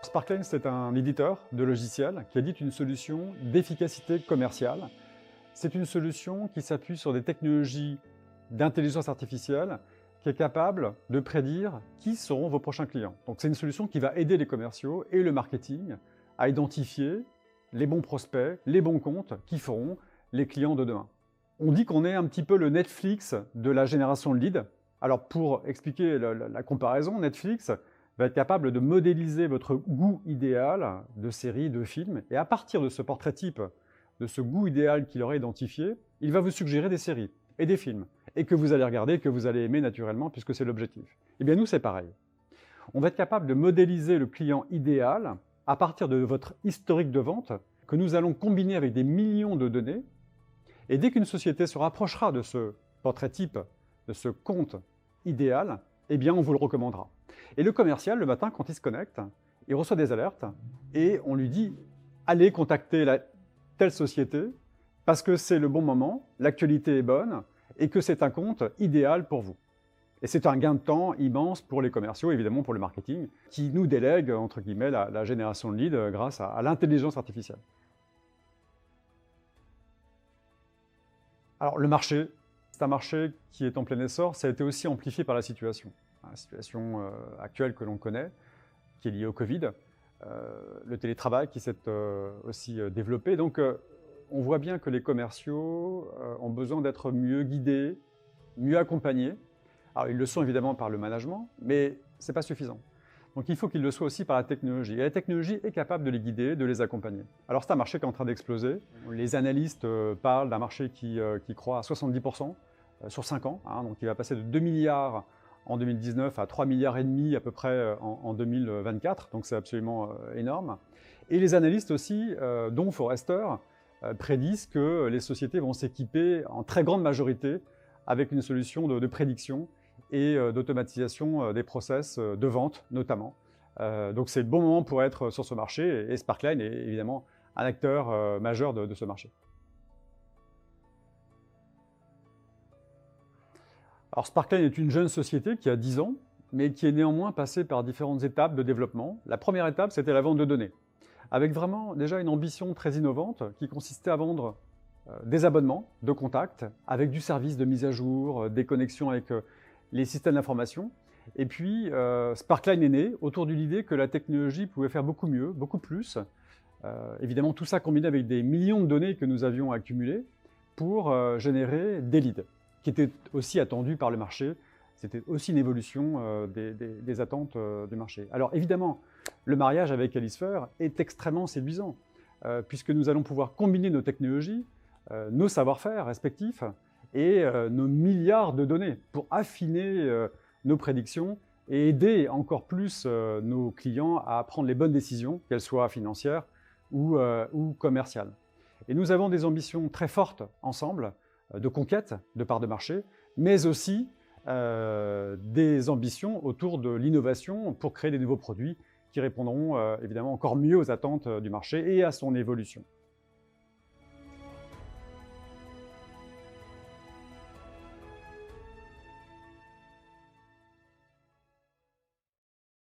Sparkline, c'est un éditeur de logiciels qui édite une solution d'efficacité commerciale. C'est une solution qui s'appuie sur des technologies d'intelligence artificielle qui est capable de prédire qui seront vos prochains clients. Donc c'est une solution qui va aider les commerciaux et le marketing à identifier les bons prospects, les bons comptes qui feront les clients de demain. On dit qu'on est un petit peu le Netflix de la génération de leads. Alors pour expliquer la comparaison, Netflix va être capable de modéliser votre goût idéal de séries, de films, et à partir de ce portrait type, de ce goût idéal qu'il aurait identifié, il va vous suggérer des séries et des films, et que vous allez regarder, que vous allez aimer naturellement, puisque c'est l'objectif. Eh bien nous, c'est pareil. On va être capable de modéliser le client idéal à partir de votre historique de vente, que nous allons combiner avec des millions de données, et dès qu'une société se rapprochera de ce portrait type, de ce compte idéal, eh bien on vous le recommandera. Et le commercial, le matin, quand il se connecte, il reçoit des alertes et on lui dit « Allez contacter telle société parce que c'est le bon moment, l'actualité est bonne et que c'est un compte idéal pour vous. » Et c'est un gain de temps immense pour les commerciaux, évidemment pour le marketing, qui nous délègue, entre guillemets, la génération de leads grâce à l'intelligence artificielle. Alors le marché, c'est un marché qui est en plein essor, ça a été aussi amplifié par la situation actuelle que l'on connaît, qui est liée au Covid, le télétravail qui s'est aussi développé. Donc on voit bien que les commerciaux ont besoin d'être mieux guidés, mieux accompagnés. Alors ils le sont évidemment par le management, mais ce n'est pas suffisant. Donc il faut qu'ils le soient aussi par la technologie. Et la technologie est capable de les guider, de les accompagner. Alors c'est un marché qui est en train d'exploser. Les analystes parlent d'un marché qui croît à 70% sur 5 ans. Donc il va passer de 2 milliards en 2019 à 3 milliards et demi à peu près en 2024. Donc c'est absolument énorme. Et les analystes aussi, dont Forrester, prédisent que les sociétés vont s'équiper en très grande majorité avec une solution de prédiction et d'automatisation des process de vente notamment. Donc c'est le bon moment pour être sur ce marché et Sparkline est évidemment un acteur majeur de ce marché. Alors Sparkline est une jeune société qui a 10 ans, mais qui est néanmoins passée par différentes étapes de développement. La première étape, c'était la vente de données, avec vraiment déjà une ambition très innovante qui consistait à vendre des abonnements de contact avec du service de mise à jour, des connexions avec les systèmes d'information. Et puis, Sparkline est né autour de l'idée que la technologie pouvait faire beaucoup mieux, beaucoup plus. Évidemment, tout ça combiné avec des millions de données que nous avions accumulées pour générer des leads, qui étaient aussi attendus par le marché. C'était aussi une évolution des attentes du marché. Alors évidemment, le mariage avec Alisphere est extrêmement séduisant, puisque nous allons pouvoir combiner nos technologies, nos savoir-faire respectifs et nos milliards de données pour affiner nos prédictions et aider encore plus nos clients à prendre les bonnes décisions, qu'elles soient financières ou commerciales. Et nous avons des ambitions très fortes ensemble de conquête de parts de marché, mais aussi des ambitions autour de l'innovation pour créer des nouveaux produits qui répondront évidemment encore mieux aux attentes du marché et à son évolution.